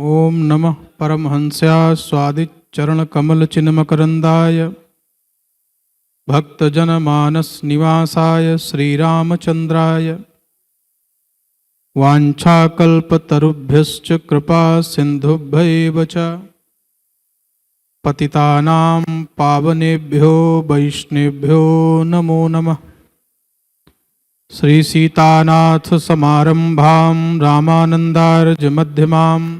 ओम नमः परमहंस्याय स्वादिचरणकमलचिन्मकरन्दाय भक्तजनमानसनिवासाय श्रीरामचन्द्राय वाञ्छाकल्पतरुभ्यश्च कृपा सिन्धुभ्यैव च पतितानां पावनेभ्यो वैष्णवेभ्यो नमो नमः। श्रीसीतानाथसमारम्भां रामानन्दार्यमध्यमाम्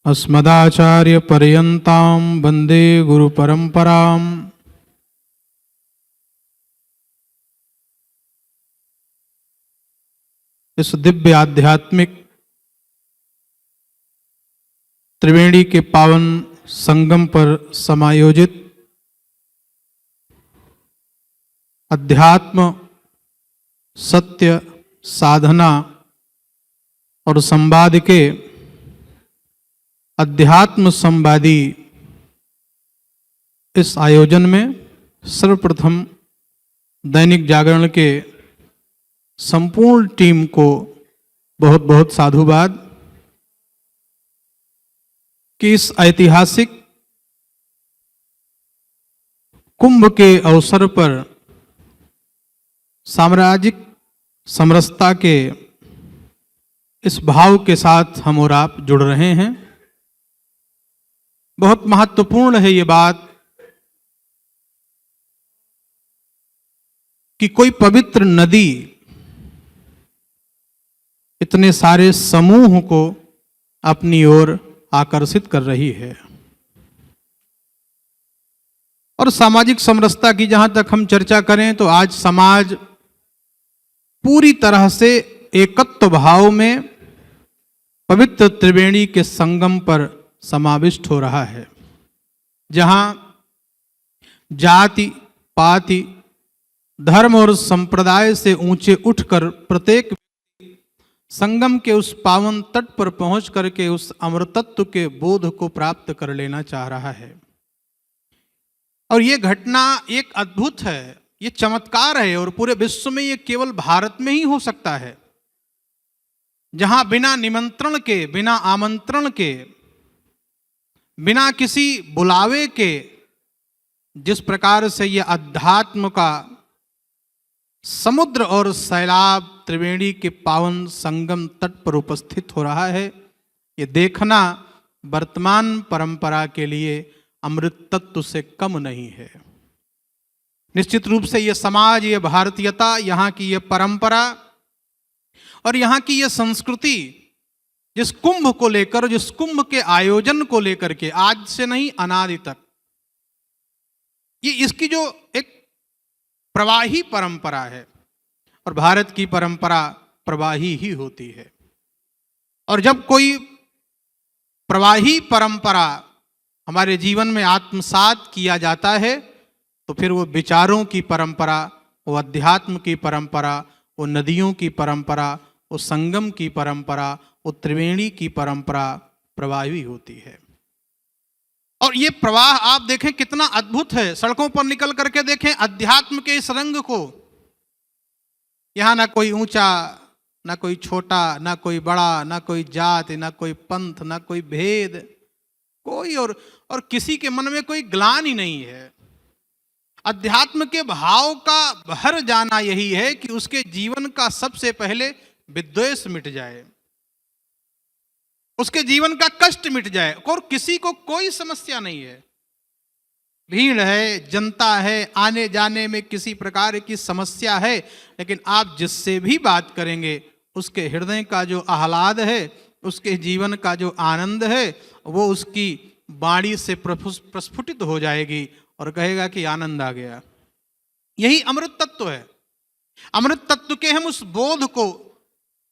अस्मदाचार्यपर्यन्तां वन्दे गुरुपरम्पराम्। इस दिव्य आध्यात्मिक त्रिवेणी के पावन संगम पर समायोजित अध्यात्म, सत्य, साधना और संवाद के अध्यात्म संवादी इस आयोजन में सर्वप्रथम दैनिक जागरण के संपूर्ण टीम को बहुत बहुत साधुवाद कि इस ऐतिहासिक कुंभ के अवसर पर साम्राज्यिक समरसता के इस भाव के साथ हम और आप जुड़ रहे हैं। बहुत महत्वपूर्ण है ये बात कि कोई पवित्र नदी इतने सारे समूह को अपनी ओर आकर्षित कर रही है। और सामाजिक समरसता की जहां तक हम चर्चा करें तो आज समाज पूरी तरह से एकत्व भाव में पवित्र त्रिवेणी के संगम पर समाविष्ट हो रहा है, जहां जाति, पाति, धर्म और संप्रदाय से ऊंचे उठकर प्रत्येक संगम के उस पावन तट पर पहुंच करके उस अमृतत्व के बोध को प्राप्त कर लेना चाह रहा है। और ये घटना एक अद्भुत है, ये चमत्कार है और पूरे विश्व में ये केवल भारत में ही हो सकता है, जहां बिना निमंत्रण के, बिना आमंत्रण के, बिना किसी बुलावे के जिस प्रकार से ये अध्यात्म का समुद्र और सैलाब त्रिवेणी के पावन संगम तट पर उपस्थित हो रहा है, ये देखना वर्तमान परंपरा के लिए अमृत तत्व से कम नहीं है। निश्चित रूप से ये समाज, ये भारतीयता, यहाँ की ये परंपरा और यहाँ की ये संस्कृति जिस कुंभ को लेकर, जिस कुंभ के आयोजन को लेकर के आज से नहीं अनादि तक ये इसकी जो एक प्रवाही परंपरा है, और भारत की परंपरा प्रवाही ही होती है। और जब कोई प्रवाही परंपरा हमारे जीवन में आत्मसात किया जाता है तो फिर वो विचारों की परंपरा, वो अध्यात्म की परंपरा, वो नदियों की परंपरा, वो संगम की परंपरा, वो त्रिवेणी की परंपरा प्रवाही होती है। और ये प्रवाह आप देखें कितना अद्भुत है। सड़कों पर निकल करके देखें अध्यात्म के इस रंग को। यहां ना कोई ऊंचा, ना कोई छोटा, ना कोई बड़ा, ना कोई जाति, ना कोई पंथ, ना कोई भेद, कोई और किसी के मन में कोई ग्लानि नहीं है। अध्यात्म के भाव का भर जाना यही है कि उसके जीवन का सबसे पहले विद्वेष मिट जाए, उसके जीवन का कष्ट मिट जाए, और किसी को कोई समस्या नहीं है। भीड़ है, जनता है, आने जाने में किसी प्रकार की समस्या है, लेकिन आप जिससे भी बात करेंगे उसके हृदय का जो आह्लाद है, उसके जीवन का जो आनंद है, वो उसकी वाणी से प्रस्फुटित हो जाएगी और कहेगा कि आनंद आ गया। यही अमृत तत्व है। अमृत तत्व के हम उस बोध को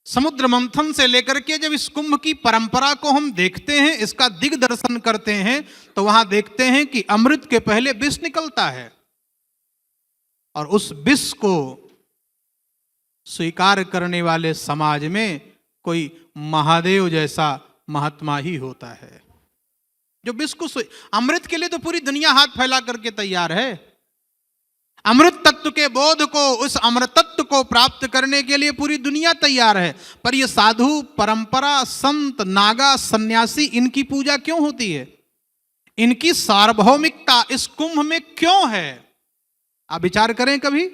समुद्र मंथन से लेकर के जब इस कुंभ की परंपरा को हम देखते हैं, इसका दिग्दर्शन करते हैं, तो वहां देखते हैं कि अमृत के पहले विष निकलता है, और उस विष को स्वीकार करने वाले समाज में कोई महादेव जैसा महात्मा ही होता है, जो विष को अमृत के लिए तो पूरी दुनिया हाथ फैला करके तैयार है। अमृत तत्व के बोध को, उस अमृत तत्व को प्राप्त करने के लिए पूरी दुनिया तैयार है, पर ये साधु, परंपरा, संत, नागा, सन्यासी, इनकी पूजा क्यों होती है? इनकी सार्वभौमिकता इस कुंभ में क्यों है? आप विचार करें कभी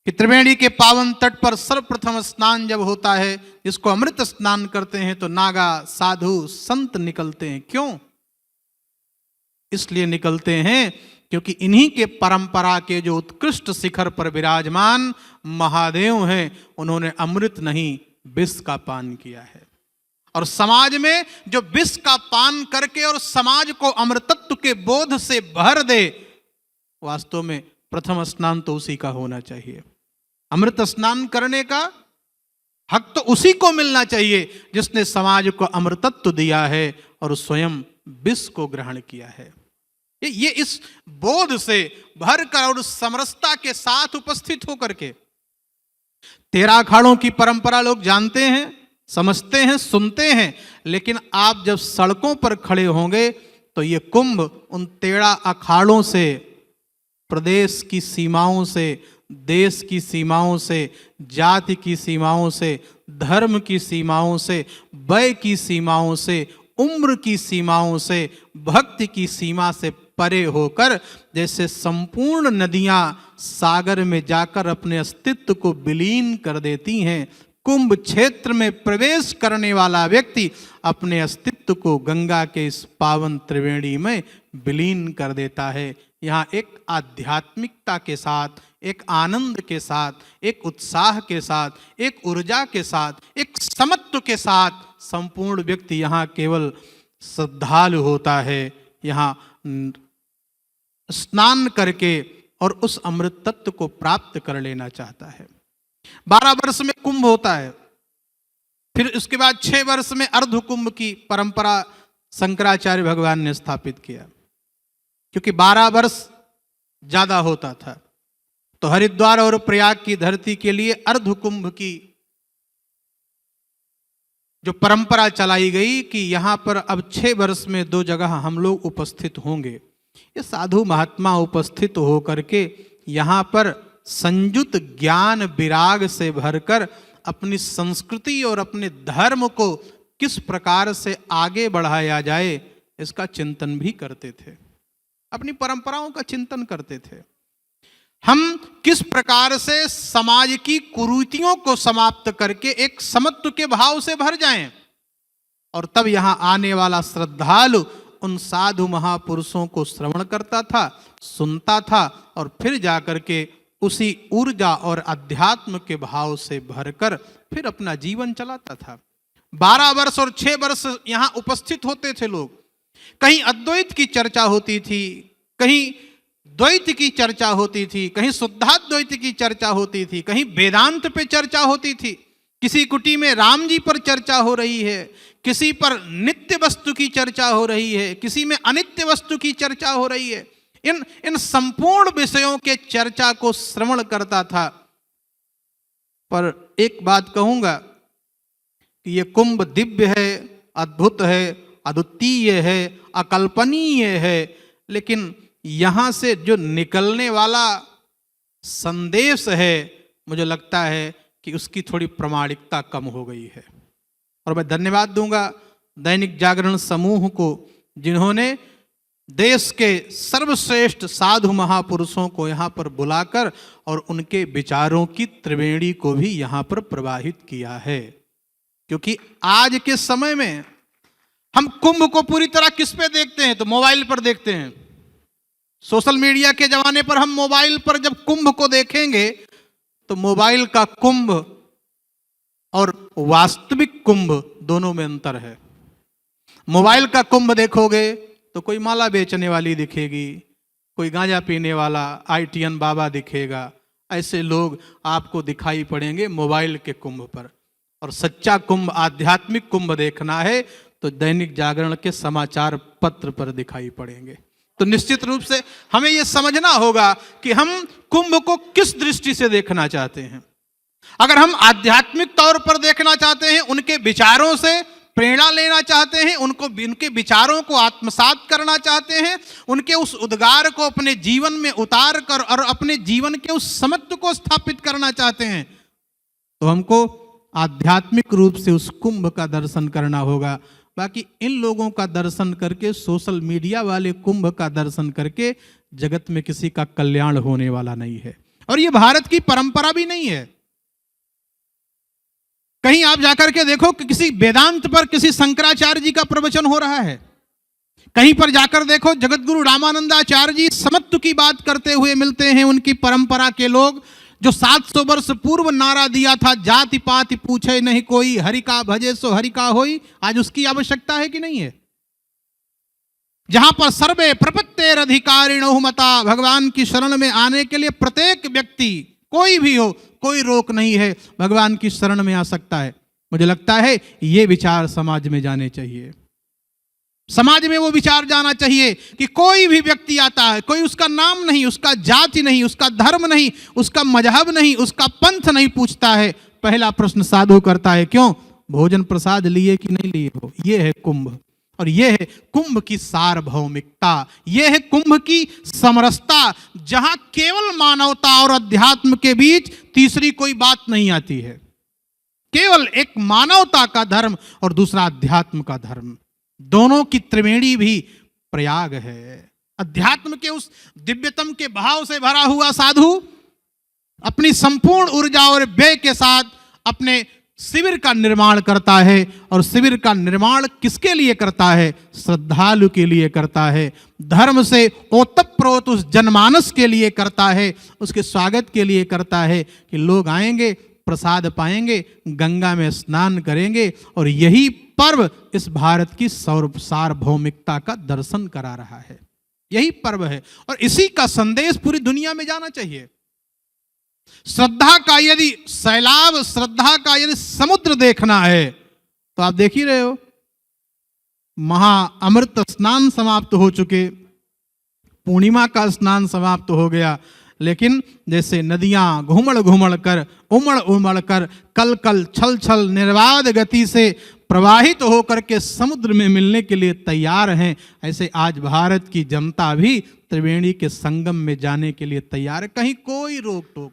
कि त्रिवेणी के पावन तट पर सर्वप्रथम स्नान जब होता है, जिसको अमृत स्नान करते हैं, तो नागा, साधु, संत निकलते हैं। क्यों? इसलिए निकलते हैं क्योंकि इन्हीं के परंपरा के जो उत्कृष्ट शिखर पर विराजमान महादेव हैं, उन्होंने अमृत नहीं विष का पान किया है। और समाज में जो विष का पान करके और समाज को अमृतत्व के बोध से भर दे, वास्तव में प्रथम स्नान तो उसी का होना चाहिए। अमृत स्नान करने का हक तो उसी को मिलना चाहिए जिसने समाज को अमृतत्व दिया है और स्वयं विष को ग्रहण किया है। ये इस बोध से भरकर और समरसता के साथ उपस्थित होकर के, 13 अखाड़ों की परंपरा लोग जानते हैं, समझते हैं, सुनते हैं, लेकिन आप जब सड़कों पर खड़े होंगे तो ये कुंभ उन 13 अखाड़ों से, प्रदेश की सीमाओं से, देश की सीमाओं से, जाति की सीमाओं से, धर्म की सीमाओं से, वय की सीमाओं से, उम्र की सीमाओं से, भक्ति की सीमा से परे होकर, जैसे संपूर्ण नदियां सागर में जाकर अपने अस्तित्व को विलीन कर देती हैं, कुंभ क्षेत्र में प्रवेश करने वाला व्यक्ति अपने अस्तित्व को गंगा के इस पावन त्रिवेणी में विलीन कर देता है। यहाँ एक आध्यात्मिकता के साथ, एक आनंद के साथ, एक उत्साह के साथ, एक ऊर्जा के साथ, एक समत्व के साथ संपूर्ण व्यक्ति यहाँ केवल श्रद्धालु होता है, यहाँ स्नान करके और उस अमृत तत्व को प्राप्त कर लेना चाहता है। 12 वर्ष में कुंभ होता है, फिर उसके बाद 6 वर्ष में अर्ध कुंभ की परंपरा शंकराचार्य भगवान ने स्थापित किया, क्योंकि 12 वर्ष ज्यादा होता था। तो हरिद्वार और प्रयाग की धरती के लिए अर्ध कुंभ की जो परंपरा चलाई गई कि यहां पर अब 6 वर्ष में 2 जगह हम लोग उपस्थित होंगे। ये साधु महात्मा उपस्थित होकर के यहां पर संयुत ज्ञान विराग से भरकर अपनी संस्कृति और अपने धर्म को किस प्रकार से आगे बढ़ाया जाए, इसका चिंतन भी करते थे, अपनी परंपराओं का चिंतन करते थे। हम किस प्रकार से समाज की कुरीतियों को समाप्त करके एक समत्व के भाव से भर जाएं, और तब यहां आने वाला श्रद्धालु उन साधु महापुरुषों को श्रवण करता था, सुनता था, और फिर जाकर के उसी ऊर्जा और अध्यात्म के भाव से भरकर फिर अपना जीवन चलाता था। 12 वर्ष और 6 वर्ष यहां उपस्थित होते थे लोग। कहीं अद्वैत की चर्चा होती थी, कहीं द्वैत की चर्चा होती थी, कहीं शुद्धाद्वैत की चर्चा होती थी, कहीं वेदांत पे चर्चा होती थी, किसी कुटी में राम जी पर चर्चा हो रही है, किसी पर नित्य वस्तु की चर्चा हो रही है, किसी में अनित्य वस्तु की चर्चा हो रही है। इन संपूर्ण विषयों के चर्चा को श्रवण करता था। पर एक बात कहूंगा कि ये कुंभ दिव्य है, अद्भुत है, अद्वितीय है, अकल्पनीय है, लेकिन यहां से जो निकलने वाला संदेश है, मुझे लगता है कि उसकी थोड़ी प्रामाणिकता कम हो गई है। और मैं धन्यवाद दूंगा दैनिक जागरण समूह को, जिन्होंने देश के सर्वश्रेष्ठ साधु महापुरुषों को यहाँ पर बुलाकर और उनके विचारों की त्रिवेणी को भी यहाँ पर प्रवाहित किया है। क्योंकि आज के समय में हम कुंभ को पूरी तरह किस पे देखते हैं? तो मोबाइल पर देखते हैं। सोशल मीडिया के जमाने पर हम मोबाइल पर जब कुंभ को देखेंगे तो मोबाइल का कुंभ और वास्तविक कुंभ दोनों में अंतर है। मोबाइल का कुंभ देखोगे तो कोई माला बेचने वाली दिखेगी, कोई गांजा पीने वाला आईटीएन बाबा दिखेगा, ऐसे लोग आपको दिखाई पड़ेंगे मोबाइल के कुंभ पर। और सच्चा कुंभ, आध्यात्मिक कुंभ देखना है तो दैनिक जागरण के समाचार पत्र पर दिखाई पड़ेंगे। तो निश्चित रूप से हमें यह समझना होगा कि हम कुंभ को किस दृष्टि से देखना चाहते हैं। अगर हम आध्यात्मिक तौर पर देखना चाहते हैं उनके विचारों से, प्रेरणा लेना चाहते हैं, उनको उनके विचारों को आत्मसात करना चाहते हैं, उनके उस उद्गार को अपने जीवन में उतार कर और अपने जीवन के उस समत्व को स्थापित करना चाहते हैं, तो हमको आध्यात्मिक रूप से उस कुंभ का दर्शन करना होगा। बाकी इन लोगों का दर्शन करके, सोशल मीडिया वाले कुंभ का दर्शन करके जगत में किसी का कल्याण होने वाला नहीं है, और ये भारत की परंपरा भी नहीं है। कहीं आप जाकर के देखो कि किसी वेदांत पर किसी शंकराचार्य जी का प्रवचन हो रहा है, कहीं पर जाकर देखो जगतगुरु रामानंदाचार्य जी समत्व की बात करते हुए मिलते हैं। उनकी परंपरा के लोग जो 700 वर्ष पूर्व नारा दिया था, जाति पाति पूछे नहीं कोई, हरि का भजे सो हरि का होई, आज उसकी आवश्यकता है कि नहीं है? जहां पर सर्वे प्रपत्तेर अधिकारिणो मता, भगवान की शरण में आने के लिए प्रत्येक व्यक्ति, कोई भी हो, कोई रोक नहीं है, भगवान की शरण में आ सकता है। मुझे लगता है ये विचार समाज में जाने चाहिए। समाज में वो विचार जाना चाहिए कि कोई भी व्यक्ति आता है, कोई उसका नाम नहीं, उसका जाति नहीं, उसका धर्म नहीं, उसका मजहब नहीं, उसका पंथ नहीं पूछता है। पहला प्रश्न साधु करता है, क्यों भोजन प्रसाद लिए कि नहीं लिए हो? ये है कुंभ, और ये है कुंभ की सार्वभौमिकता, ये है कुंभ की समरसता, जहां केवल मानवता और अध्यात्म के बीच तीसरी कोई बात नहीं आती है। केवल एक मानवता का धर्म और दूसरा अध्यात्म का धर्म, दोनों की त्रिवेणी भी प्रयाग है। अध्यात्म के उस दिव्यतम के भाव से भरा हुआ साधु अपनी संपूर्ण ऊर्जा और व्यय के साथ अपने शिविर का निर्माण करता है, और शिविर का निर्माण किसके लिए करता है? श्रद्धालु के लिए करता है, धर्म से ओतप्रोत उस जनमानस के लिए करता है, उसके स्वागत के लिए करता है कि लोग आएंगे, प्रसाद पाएंगे, गंगा में स्नान करेंगे, और यही पर्व इस भारत की सार्वभौमिकता का दर्शन करा रहा है। यही पर्व है, और इसी का संदेश पूरी दुनिया में जाना चाहिए। श्रद्धा का यदि सैलाब, श्रद्धा का यदि समुद्र देखना है, तो आप देख ही रहे हो, महा अमृत स्नान समाप्त हो चुके, पूर्णिमा का स्नान समाप्त हो गया, लेकिन जैसे नदियां घुमड़ घुमड़ कर, उमड़ उमड़ कर, कल कल छल छल निर्बाध गति से प्रवाहित होकर के समुद्र में मिलने के लिए तैयार हैं, ऐसे आज भारत की जनता भी त्रिवेणी के संगम में जाने के लिए तैयार है। कहीं कोई रोक टोक,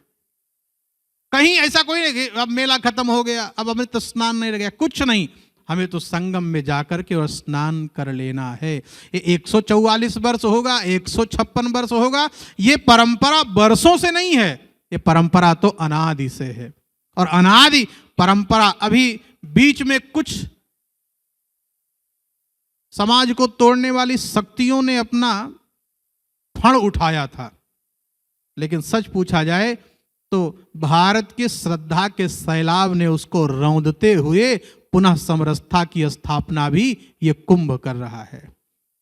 कहीं ऐसा कोई नहीं अब मेला खत्म हो गया, अब अमृत स्नान नहीं रह गया, कुछ नहीं। हमें तो संगम में जाकर के और स्नान कर लेना है। ये 144 वर्ष होगा, 156 वर्ष होगा, ये परंपरा वर्षों से नहीं है, ये परंपरा तो अनादि से है। और अनादि परंपरा, अभी बीच में कुछ समाज को तोड़ने वाली शक्तियों ने अपना फण उठाया था, लेकिन सच पूछा जाए तो भारत के श्रद्धा के सैलाब ने उसको रौंदते हुए पुनः समरसता की स्थापना भी ये कुंभ कर रहा है।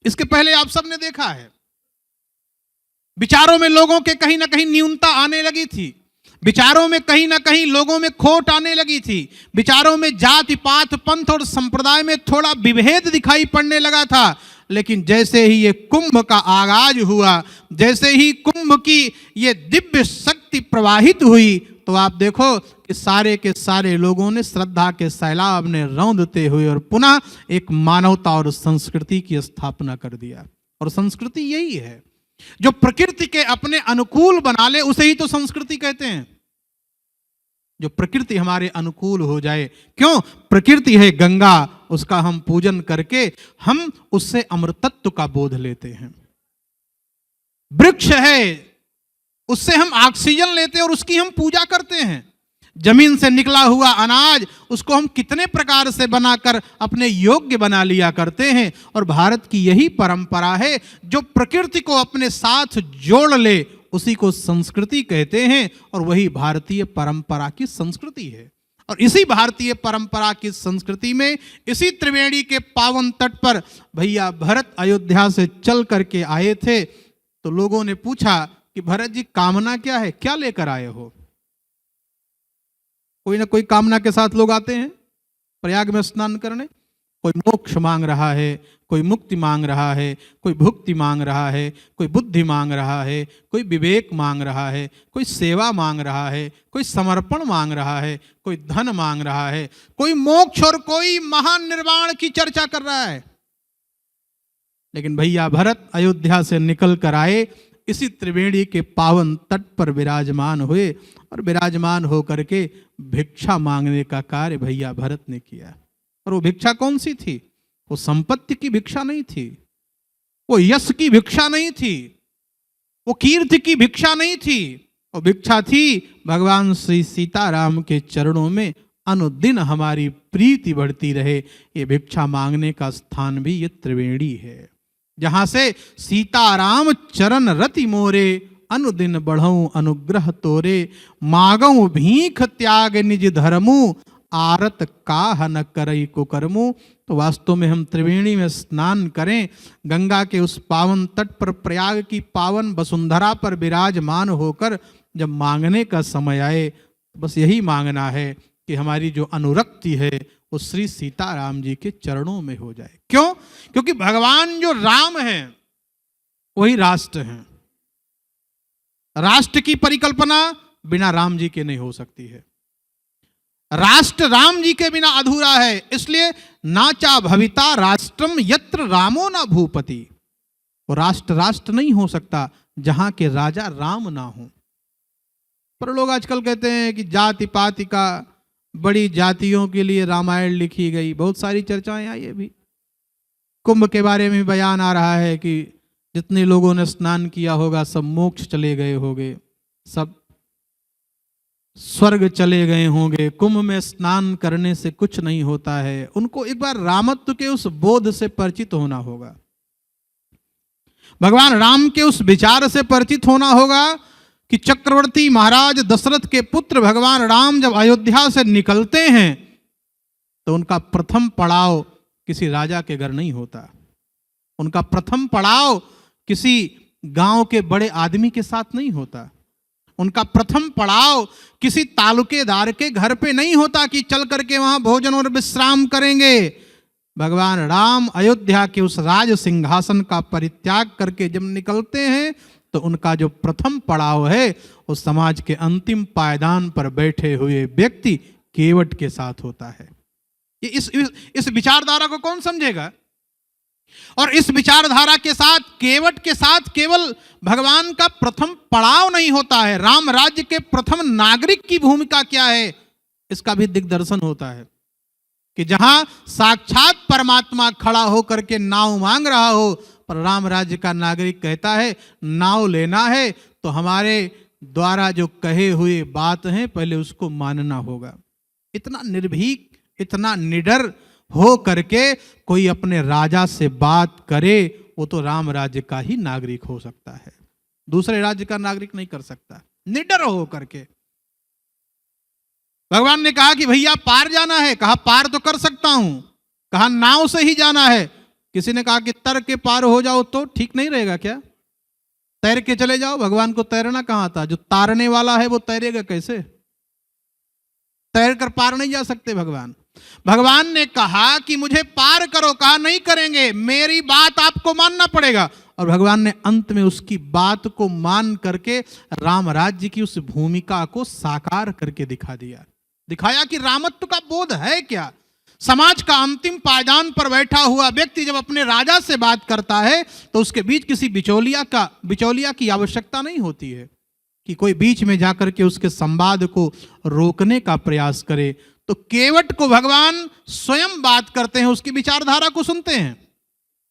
इसके पहले आप सबने देखा है, विचारों में लोगों के कहीं ना कहीं न्यूनता आने लगी थी, विचारों में कहीं ना कहीं लोगों में खोट आने लगी थी, विचारों में जाति पात पंथ और संप्रदाय में थोड़ा विभेद दिखाई पड़ने लगा था। लेकिन जैसे ही ये कुंभ का आगाज हुआ, जैसे ही कुंभ की ये दिव्य शक्ति प्रवाहित हुई, तो आप देखो कि सारे के सारे लोगों ने श्रद्धा के सैलाब ने रौंदते हुए और पुनः एक मानवता और संस्कृति की स्थापना कर दिया। और संस्कृति यही है, जो प्रकृति के अपने अनुकूल बना ले उसे ही तो संस्कृति कहते हैं। जो प्रकृति हमारे अनुकूल हो जाए, क्यों? प्रकृति है गंगा, उसका हम पूजन करके हम उससे अमृतत्व का बोध लेते हैं। वृक्ष है, उससे हम ऑक्सीजन लेते हैं और उसकी हम पूजा करते हैं। जमीन से निकला हुआ अनाज, उसको हम कितने प्रकार से बनाकर अपने योग्य बना लिया करते हैं। और भारत की यही परंपरा है, जो प्रकृति को अपने साथ जोड़ ले उसी को संस्कृति कहते हैं, और वही भारतीय परंपरा की संस्कृति है। और इसी भारतीय परंपरा की संस्कृति में, इसी त्रिवेणी के पावन तट पर भैया भरत अयोध्या से चल करके आए थे, तो लोगों ने पूछा कि भरत जी कामना क्या है, क्या लेकर आए हो? कोई ना कोई कामना के साथ लोग आते हैं प्रयाग में स्नान करने। कोई मोक्ष मांग रहा है, कोई मुक्ति मांग रहा है, कोई भुक्ति मांग रहा है, कोई बुद्धि मांग रहा है, कोई विवेक मांग रहा है, कोई सेवा मांग रहा है, कोई समर्पण मांग रहा है, कोई धन मांग रहा है, कोई मोक्ष और कोई महान निर्वाण की चर्चा कर रहा है। लेकिन भैया भरत अयोध्या से निकल कर आए, इसी त्रिवेणी के पावन तट पर विराजमान हुए और विराजमान होकर के भिक्षा मांगने का कार्य भैया भरत ने किया। और वो भिक्षा कौन सी थी? वो संपत्ति की भिक्षा नहीं थी, वो यश की भिक्षा नहीं थी, वो कीर्ति की भिक्षा नहीं थी। वो भिक्षा थी भगवान श्री सीताराम के चरणों में अनुदिन हमारी प्रीति बढ़ती रहे। ये भिक्षा मांगने का स्थान भी ये त्रिवेणी है, जहां से सीताराम चरण रति मोरे, अनुदिन बढ़ऊं अनुग्रह तोरे, मागऊं भीख त्याग निज धर्मु, आरत काह न करई को कर्मु। तो वास्तव में हम त्रिवेणी में स्नान करें, गंगा के उस पावन तट पर, प्रयाग की पावन वसुंधरा पर विराजमान होकर जब मांगने का समय आए, बस यही मांगना है कि हमारी जो अनुरक्ति है वो श्री सीताराम जी के चरणों में हो जाए। क्यों? क्योंकि भगवान जो राम है वही राष्ट्र है। राष्ट्र की परिकल्पना बिना राम जी के नहीं हो सकती है, राष्ट्र राम जी के बिना अधूरा है। इसलिए नाचा भविता राष्ट्रम यत्र रामो ना भूपति। वो राष्ट्र राष्ट्र नहीं हो सकता जहां के राजा राम ना हो। पर लोग आजकल कहते हैं कि जाति पाति का, बड़ी जातियों के लिए रामायण लिखी गई, बहुत सारी चर्चाएं आई है। भी कुंभ के बारे में बयान आ रहा है कि जितने लोगों ने स्नान किया होगा सब मोक्ष चले गए होंगे, सब स्वर्ग चले गए होंगे। कुंभ में स्नान करने से कुछ नहीं होता है। उनको एक बार रामत्व के उस बोध से परिचित होना होगा, भगवान राम के उस विचार से परिचित होना होगा कि चक्रवर्ती महाराज दशरथ के पुत्र भगवान राम जब अयोध्या से निकलते हैं तो उनका प्रथम पड़ाव किसी राजा के घर नहीं होता, उनका प्रथम पड़ाव किसी गांव के बड़े आदमी के साथ नहीं होता, उनका प्रथम पड़ाव किसी तालुकेदार के घर पे नहीं होता कि चल करके वहां भोजन और विश्राम करेंगे। भगवान राम अयोध्या के उस राज सिंहासन का परित्याग करके जब निकलते हैं तो उनका जो प्रथम पड़ाव है वो समाज के अंतिम पायदान पर बैठे हुए व्यक्ति केवट के साथ होता है। ये इस विचारधारा को कौन समझेगा? और इस विचारधारा के साथ, केवट के साथ केवल भगवान का प्रथम पड़ाव नहीं होता है, राम राज्य के प्रथम नागरिक की भूमिका क्या है इसका भी दिग्दर्शन होता है। कि जहां साक्षात परमात्मा खड़ा होकर के नाव मांग रहा हो, पर राम राज्य का नागरिक कहता है नाव लेना है तो हमारे द्वारा जो कहे हुए बात है पहले उसको मानना होगा। इतना निर्भीक, इतना निडर हो करके कोई अपने राजा से बात करे, वो तो राम राज्य का ही नागरिक हो सकता है, दूसरे राज्य का नागरिक नहीं कर सकता। निडर हो करके भगवान ने कहा कि भैया पार जाना है, कहा पार तो कर सकता हूं, कहा नाव से ही जाना है। किसी ने कहा कि तर के पार हो जाओ तो ठीक नहीं रहेगा क्या? तैर के चले जाओ। भगवान को तैरना कहां आता? जो तारने वाला है वो तैरेगा कैसे? तैर कर पार नहीं जा सकते भगवान। भगवान ने कहा कि मुझे पार करो, कहा नहीं करेंगे, मेरी बात आपको मानना पड़ेगा। और भगवान ने अंत में उसकी बात को मान करके राम राज्य की उस भूमिका को साकार करके दिखा दिया, दिखाया कि रामत्व का बोध है क्या। समाज का अंतिम पायदान पर बैठा हुआ व्यक्ति जब अपने राजा से बात करता है तो उसके बीच किसी बिचौलिया की आवश्यकता नहीं होती है कि कोई बीच में जाकर के उसके संवाद को रोकने का प्रयास करे। तो केवट को भगवान स्वयं बात करते हैं, उसकी विचारधारा को सुनते हैं।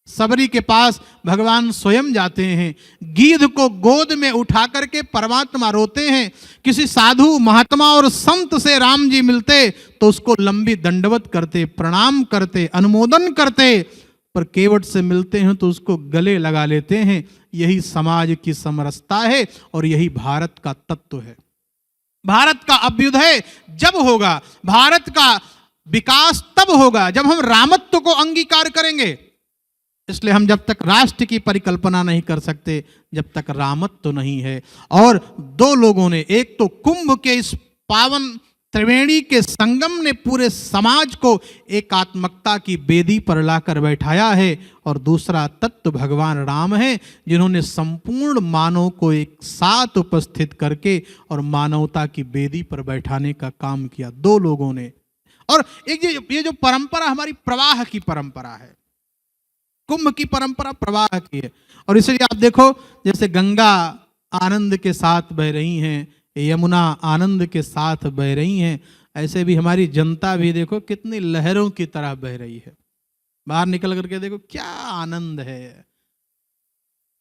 सबरी के पास भगवान स्वयं जाते हैं, गीध को गोद में उठा करके परमात्मा रोते हैं। किसी साधु महात्मा और संत से राम जी मिलते तो उसको लंबी दंडवत करते, प्रणाम करते, अनुमोदन करते, पर केवट से मिलते हैं तो उसको गले लगा लेते हैं। यही समाज की समरसता है और यही भारत का तत्व है। भारत का अभ्युदय जब होगा, भारत का विकास तब होगा जब हम रामत्व को अंगीकार करेंगे। इसलिए हम जब तक राष्ट्र की परिकल्पना नहीं कर सकते जब तक रामत्व नहीं है। और दो लोगों ने, एक तो कुंभ के इस पावन त्रिवेणी के संगम ने पूरे समाज को एकात्मकता की बेदी पर लाकर बैठाया है, और दूसरा तत्व भगवान राम है, जिन्होंने संपूर्ण मानव को एक साथ उपस्थित करके और मानवता की बेदी पर बैठाने का काम किया, दो लोगों ने। और एक ये जो परंपरा हमारी प्रवाह की परंपरा है, कुंभ की परंपरा प्रवाह की है। और इसलिए आप देखो, जैसे गंगा आनंद के साथ बह रही हैं, यमुना आनंद के साथ बह रही हैं, ऐसे भी हमारी जनता भी देखो कितनी लहरों की तरह बह रही है। बाहर निकल करके देखो क्या आनंद है,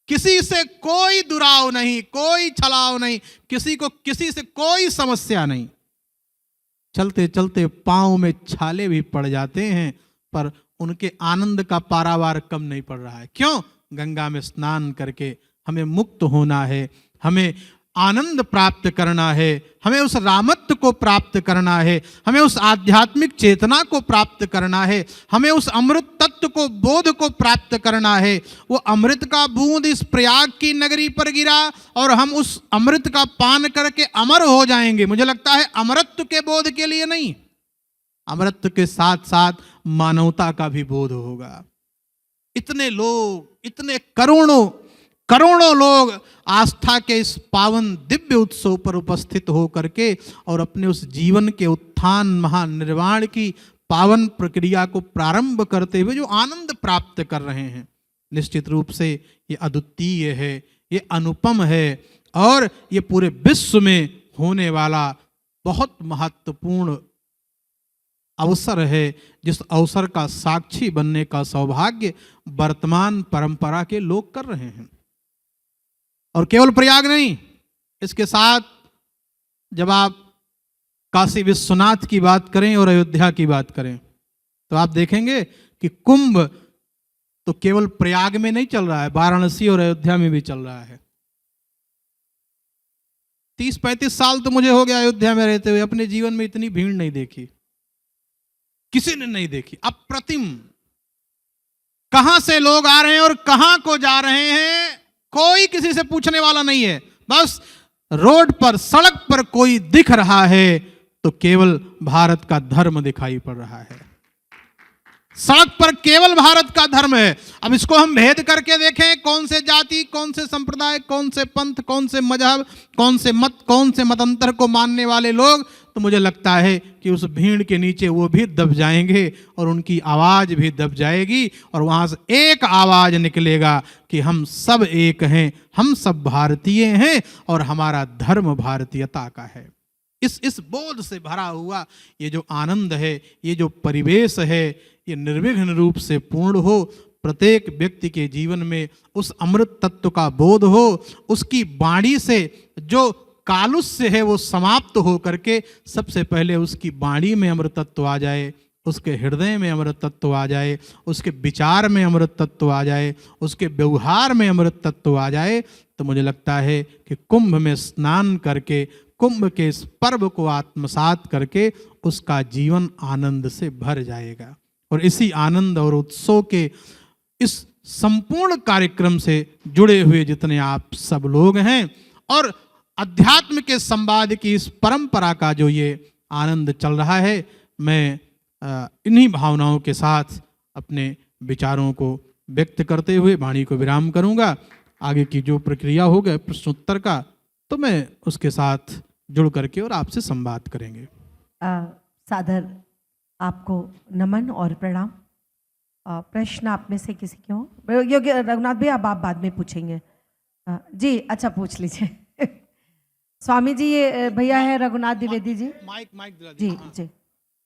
किसी से कोई दुराव नहीं, कोई छलाव नहीं, किसी को किसी से कोई समस्या नहीं। चलते चलते पांव में छाले भी पड़ जाते हैं, पर उनके आनंद का पारावार कम नहीं पड़ रहा है। क्यों? गंगा में स्नान करके हमें मुक्त होना है, हमें आनंद प्राप्त करना है, हमें उस रामत्व को प्राप्त करना है, हमें उस आध्यात्मिक चेतना को प्राप्त करना है, हमें उस अमृत तत्व को, बोध को प्राप्त करना है। वो अमृत का बूंद इस प्रयाग की नगरी पर गिरा और हम उस अमृत का पान करके अमर हो जाएंगे। मुझे लगता है अमरत्व के बोध के लिए नहीं, अमरत्व के साथ साथ मानवता का भी बोध होगा। इतने लोग, इतने करोड़ों लोग आस्था के इस पावन दिव्य उत्सव पर उपस्थित हो करके और अपने उस जीवन के उत्थान महानिर्वाण की पावन प्रक्रिया को प्रारंभ करते हुए जो आनंद प्राप्त कर रहे हैं, निश्चित रूप से ये अद्वितीय है, ये अनुपम है, और ये पूरे विश्व में होने वाला बहुत महत्वपूर्ण अवसर है, जिस अवसर का साक्षी बनने का सौभाग्य वर्तमान परंपरा के लोग कर रहे हैं। और केवल प्रयाग नहीं, इसके साथ जब आप काशी विश्वनाथ की बात करें और अयोध्या की बात करें, तो आप देखेंगे कि कुंभ तो केवल प्रयाग में नहीं चल रहा है, वाराणसी और अयोध्या में भी चल रहा है। 30-35 साल तो मुझे हो गया अयोध्या में रहते हुए, अपने जीवन में इतनी भीड़ नहीं देखी, किसी ने नहीं देखी। अप्रतिम, कहां से लोग आ रहे हैं और कहां को जा रहे हैं, कोई किसी से पूछने वाला नहीं है। बस रोड पर, सड़क पर कोई दिख रहा है तो केवल भारत का धर्म दिखाई पड़ रहा है, सड़क पर केवल भारत का धर्म है। अब इसको हम भेद करके देखें, कौन से जाति, कौन से संप्रदाय, कौन से पंथ, कौन से मजहब, कौन से मत, कौन से मतांतर को मानने वाले लोग, तो मुझे लगता है कि उस भीड़ के नीचे वो भी दब जाएंगे और उनकी आवाज भी दब जाएगी, और वहां से एक आवाज निकलेगा कि हम सब एक हैं, हम सब भारतीय हैं और हमारा धर्म भारतीयता का है। इस बोध से भरा हुआ ये जो आनंद है, ये जो परिवेश है, ये निर्विघ्न रूप से पूर्ण हो, प्रत्येक व्यक्ति के जीवन में उस अमृत तत्व का बोध हो, उसकी वाणी से जो कालुष्य है वो समाप्त हो करके सबसे पहले उसकी वाणी में अमृत तत्व आ जाए, उसके हृदय में अमृत तत्व आ जाए, उसके विचार में अमृत तत्व आ जाए, उसके व्यवहार में अमृत तत्व आ जाए, तो मुझे लगता है कि कुंभ में स्नान करके, कुंभ के इस पर्व को आत्मसात करके उसका जीवन आनंद से भर जाएगा। और इसी आनंद और उत्सव के इस संपूर्ण कार्यक्रम से जुड़े हुए जितने आप सब लोग हैं और अध्यात्म के संवाद की इस परंपरा का जो ये आनंद चल रहा है, मैं इन्हीं भावनाओं के साथ अपने विचारों को व्यक्त करते हुए वाणी को विराम करूंगा। आगे की जो प्रक्रिया होगा प्रश्नोत्तर का, तो मैं उसके साथ जुड़ करके और आपसे संवाद करेंगे। सादर आपको नमन और प्रणाम। प्रश्न आप में से किसी के हो? योग्य रघुनाथ भाई, आप बाद में पूछेंगे। जी अच्छा, पूछ लीजिए। स्वामी जी, ये भैया है रघुनाथ द्विवेदी जी। माइक जी जी।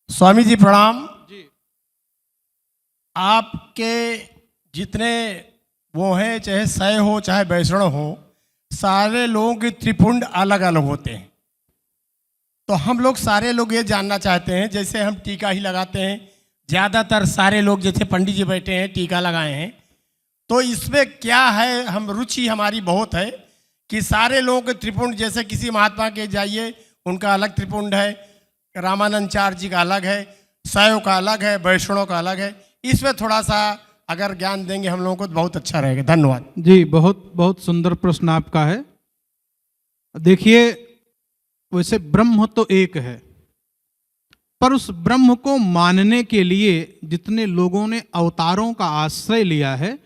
स्वामी जी प्रणाम जी। आपके जितने वो हैं, चाहे शय हो चाहे वैष्णव हो, सारे लोगों के त्रिपुंड अलग अलग होते हैं। तो हम लोग सारे लोग ये जानना चाहते हैं, जैसे हम टीका ही लगाते हैं, ज़्यादातर सारे लोग जैसे पंडित जी बैठे हैं टीका लगाए हैं, तो इसमें क्या है, हम रुचि हमारी बहुत है कि सारे लोगों के त्रिपुंड, जैसे किसी महात्मा के जाइए उनका अलग त्रिपुंड है, रामानंदाचार्य जी का अलग है, शैव का अलग है, वैष्णव का अलग है। इसमें थोड़ा सा अगर ज्ञान देंगे हम लोगों को तो बहुत अच्छा रहेगा। धन्यवाद जी। बहुत बहुत सुंदर प्रश्न आपका है। देखिए, वैसे ब्रह्म तो एक है, पर उस ब्रह्म को मानने के लिए जितने लोगों ने अवतारों का आश्रय लिया है,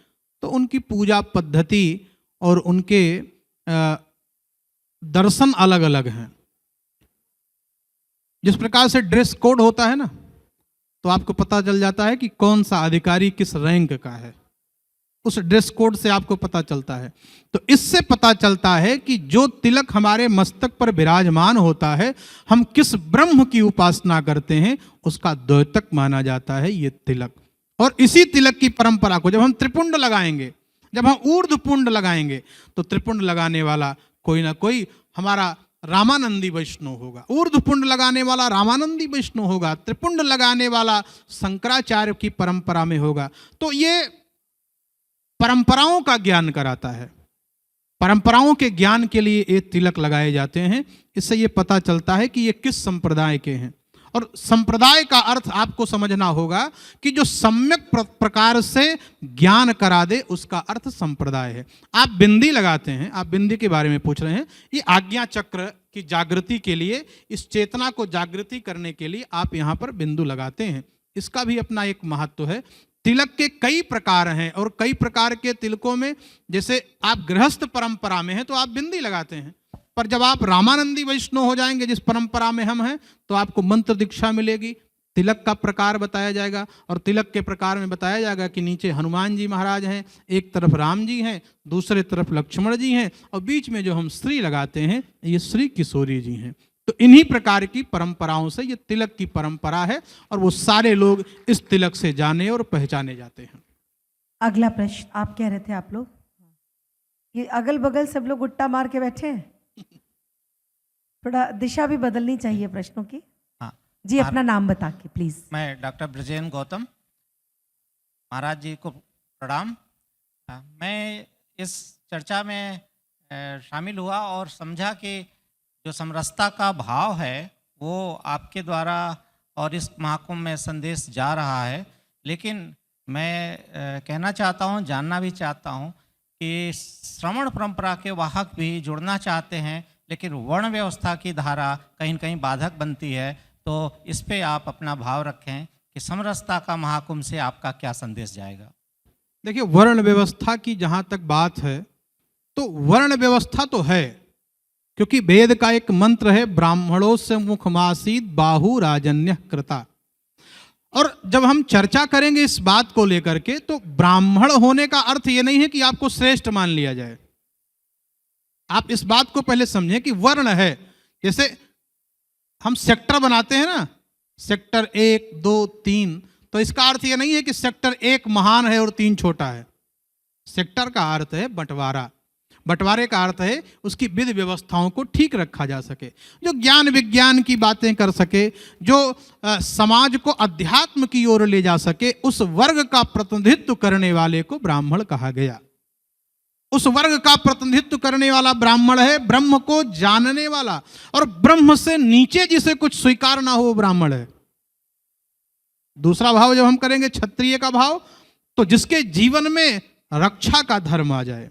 तो उनकी पूजा पद्धति और उनके दर्शन अलग अलग हैं। जिस प्रकार से ड्रेस कोड होता है ना, तो आपको पता चल जाता है कि कौन सा अधिकारी किस रैंक का है, उस ड्रेस कोड से आपको पता चलता है। तो इससे पता चलता है कि जो तिलक हमारे मस्तक पर विराजमान होता है, हम किस ब्रह्म की उपासना करते हैं, उसका द्योतक माना जाता है ये तिलक। और इसी तिलक की परंपरा को जब हम त्रिपुंड लगाएंगे, जब हम ऊर्ध्वपुंड लगाएंगे, तो त्रिपुंड लगाने वाला कोई ना कोई हमारा रामानंदी वैष्णव होगा, ऊर्ध्वपुंड लगाने वाला रामानंदी वैष्णव होगा, त्रिपुंड लगाने वाला शंकराचार्य की परंपरा में होगा। तो ये परंपराओं का ज्ञान कराता है। परंपराओं के ज्ञान के लिए ये तिलक लगाए जाते हैं। इससे ये पता चलता है कि ये किस संप्रदाय के हैं। और संप्रदाय का अर्थ आपको समझना होगा कि जो सम्यक प्रकार से ज्ञान करा दे, उसका अर्थ संप्रदाय है। आप बिंदी लगाते हैं, आप बिंदी के बारे में पूछ रहे हैं, ये आज्ञा चक्र की जागृति के लिए, इस चेतना को जागृति करने के लिए आप यहाँ पर बिंदु लगाते हैं। इसका भी अपना एक महत्व है। तिलक के कई प्रकार हैं और कई प्रकार के तिलकों में, जैसे आप गृहस्थ परंपरा में हैं तो आप बिंदी लगाते हैं, पर जब आप रामानंदी वैष्णव हो जाएंगे, जिस परंपरा में हम हैं, तो आपको मंत्र दीक्षा मिलेगी, तिलक का प्रकार बताया जाएगा। और तिलक के प्रकार में बताया जाएगा कि नीचे हनुमान जी महाराज हैं, एक तरफ राम जी हैं, दूसरे तरफ लक्ष्मण जी हैं, और बीच में जो हम श्री लगाते हैं ये श्री किशोरी जी हैं। तो इन्हीं प्रकार की परंपराओं से ये तिलक की परंपरा है, और वो सारे लोग इस तिलक से जाने और पहचाने जाते हैं। अगला प्रश्न आप कह रहे थे, आप लोग ये अगल बगल सब लोग गुट्टा मार के बैठे हैं, थोड़ा दिशा भी बदलनी चाहिए प्रश्नों की। हाँ जी, अपना नाम बता के प्लीज। मैं डॉक्टर ब्रजेन गौतम, महाराज जी को प्रणाम। मैं इस चर्चा में शामिल हुआ और समझा कि जो समरसता का भाव है वो आपके द्वारा और इस महाकुंभ में संदेश जा रहा है। लेकिन मैं कहना चाहता हूँ, जानना भी चाहता हूँ कि श्रवण परंपरा के वाहक भी जुड़ना चाहते हैं, लेकिन वर्ण व्यवस्था की धारा कहीं न कहीं बाधक बनती है। तो इस पे आप अपना भाव रखें कि समरसता का महाकुंभ से आपका क्या संदेश जाएगा। देखिए, वर्ण व्यवस्था की जहाँ तक बात है, तो वर्ण व्यवस्था तो है, क्योंकि वेद का एक मंत्र है, ब्राह्मणों से मुखमासीद बाहु राजन्य कृता। और जब हम चर्चा करेंगे इस बात को लेकर के, तो ब्राह्मण होने का अर्थ ये नहीं है कि आपको श्रेष्ठ मान लिया जाए। आप इस बात को पहले समझें कि वर्ण है। जैसे हम सेक्टर बनाते हैं ना, सेक्टर 1, 2, 3, तो इसका अर्थ ये नहीं है कि सेक्टर 1 महान है और 3 छोटा है। सेक्टर का अर्थ है बंटवारा। बंटवारे का अर्थ है उसकी विधि व्यवस्थाओं को ठीक रखा जा सके, जो ज्ञान विज्ञान की बातें कर सके, जो समाज को अध्यात्म की ओर ले जा सके, उस वर्ग का प्रतिनिधित्व करने वाले को ब्राह्मण कहा गया। उस वर्ग का प्रतिनिधित्व करने वाला ब्राह्मण है, ब्रह्म को जानने वाला, और ब्रह्म से नीचे जिसे कुछ स्वीकार ना हो वो ब्राह्मण है। दूसरा भाव जब हम करेंगे क्षत्रिय का भाव, तो जिसके जीवन में रक्षा का धर्म आ जाए।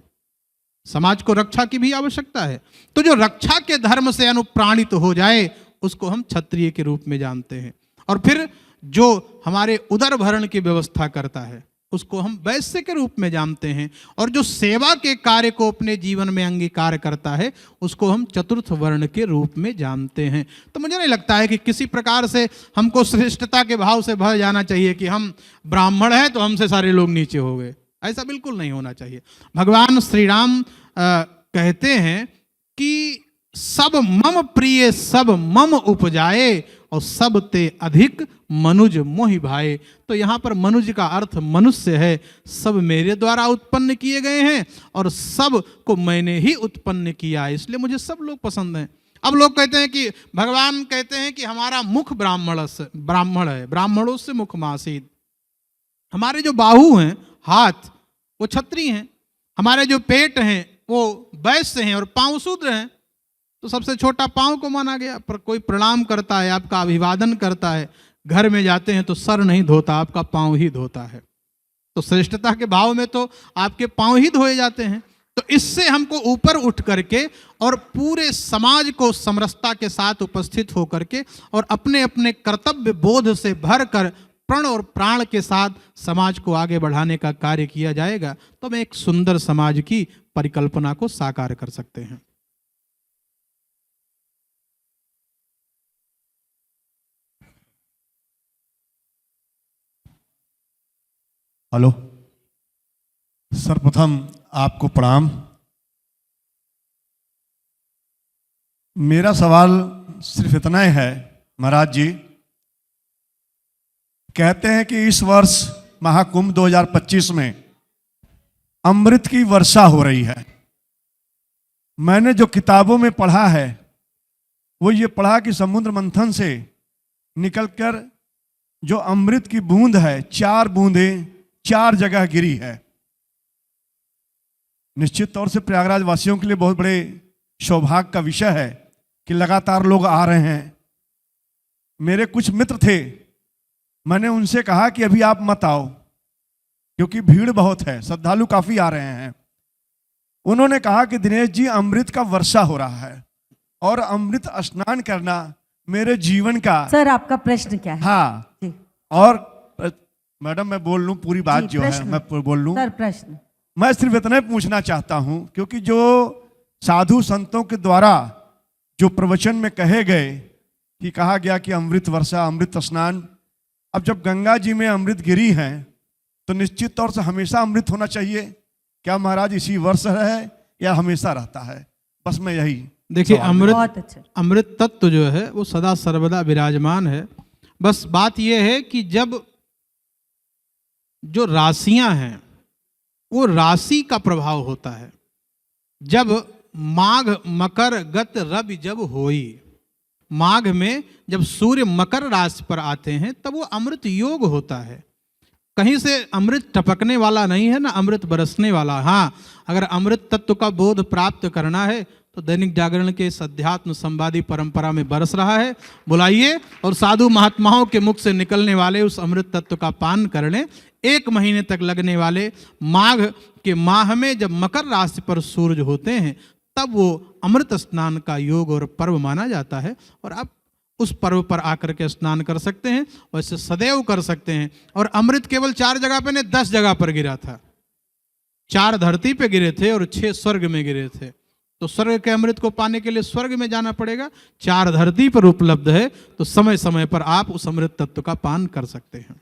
समाज को रक्षा की भी आवश्यकता है, तो जो रक्षा के धर्म से अनुप्राणित हो जाए उसको हम क्षत्रिय के रूप में जानते हैं। और फिर जो हमारे उदर भरण की व्यवस्था करता है उसको हम वैश्य के रूप में जानते हैं, और जो सेवा के कार्य को अपने जीवन में अंगीकार करता है उसको हम चतुर्थ वर्ण के रूप में जानते हैं। तो मुझे नहीं लगता है कि किसी प्रकार से हमको श्रेष्ठता के भाव से भर जाना चाहिए कि हम ब्राह्मण हैं तो हमसे सारे लोग नीचे हो गए। ऐसा बिल्कुल नहीं होना चाहिए। भगवान श्री राम कहते हैं कि सब मम प्रिय सब मम उपजाए और सब ते अधिक मनुज मोहि भाए। तो यहाँ पर मनुज का अर्थ मनुष्य है। सब मेरे द्वारा उत्पन्न किए गए हैं और सब को मैंने ही उत्पन्न किया है, इसलिए मुझे सब लोग पसंद हैं। अब लोग कहते हैं कि भगवान कहते हैं कि हमारा मुख ब्राह्मण है, ब्राह्मणों से मुखमासीद। हमारे जो बाहु हैं, हाथ, वो क्षत्रिय हैं, हमारे जो पेट हैं वो वैश्य हैं और पांव शूद्र हैं। तो सबसे छोटा पांव को माना गया। पर कोई प्रणाम करता है, आपका अभिवादन करता है, घर में जाते हैं तो सर नहीं धोता, आपका पांव ही धोता है। तो श्रेष्ठता के भाव में तो आपके पांव ही धोए जाते हैं। तो इससे हमको ऊपर उठ करके और पूरे समाज को समरसता के साथ उपस्थित होकर के और अपने अपने कर्तव्य बोध से भर कर प्रण और प्राण के साथ समाज को आगे बढ़ाने का कार्य किया जाएगा, तो हम एक सुंदर समाज की परिकल्पना को साकार कर सकते हैं। हेलो, सर्वप्रथम आपको प्रणाम। मेरा सवाल सिर्फ इतना ही है, महाराज जी कहते हैं कि इस वर्ष महाकुंभ 2025 में अमृत की वर्षा हो रही है। मैंने जो किताबों में पढ़ा है वो ये पढ़ा कि समुद्र मंथन से निकलकर जो अमृत की बूंद है, 4 बूंदें 4 जगह गिरी है। निश्चित तौर से प्रयागराज वासियों के लिए बहुत बड़े सौभाग्य का विषय है कि लगातार लोग आ रहे हैं। मेरे कुछ मित्र थे, मैंने उनसे कहा कि अभी आप मत आओ क्योंकि भीड़ बहुत है, श्रद्धालु काफी आ रहे हैं। उन्होंने कहा कि दिनेश जी अमृत का वर्षा हो रहा है और अमृत स्नान करना मेरे जीवन का। सर आपका प्रश्न क्या है? हाँ जी। और मैडम मैं बोल लूं पूरी बात जी, जो है प्रश्न। मैं बोल लूं। सर प्रश्न। मैं सिर्फ इतना ही पूछना चाहता हूं क्योंकि जो साधु संतों के द्वारा जो प्रवचन में कहे गए कि कहा गया कि अमृत वर्षा अमृत स्नान, अब जब गंगा जी में अमृत गिरी है तो निश्चित तौर से हमेशा अमृत होना चाहिए। क्या महाराज इसी वर्ष है या हमेशा रहता है? बस मैं यही। देखिए बहुत अच्छा। अमृत तत्व जो है वो सदा सर्वदा विराजमान है। बस बात यह है कि जब जो राशियां हैं वो राशि का प्रभाव होता है। जब माघ मकर गत रवि जब होई, माघ में जब सूर्य मकर राशि पर आते हैं तब वो अमृत योग होता है। कहीं से अमृत टपकने वाला नहीं है ना अमृत बरसने वाला। हाँ, अगर अमृत तत्व का बोध प्राप्त करना है तो दैनिक जागरण के इस अध्यात्म संवादी परंपरा में बरस रहा है। बुलाइए और साधु महात्माओं के मुख से निकलने वाले उस अमृत तत्व का पान कर लें। 1 महीने तक लगने वाले माघ के माह में जब मकर राशि पर सूरज होते हैं तब वो अमृत स्नान का योग और पर्व माना जाता है और आप उस पर्व पर आकर के स्नान कर सकते हैं। वैसे सदैव कर सकते हैं। और अमृत केवल 4 जगह पे नहीं 10 जगह पर गिरा था। 4 धरती पे गिरे थे और 6 स्वर्ग में गिरे थे। तो स्वर्ग के अमृत को पाने के लिए स्वर्ग में जाना पड़ेगा। 4 धरती पर उपलब्ध है तो समय समय पर आप उस अमृत तत्व का पान कर सकते हैं।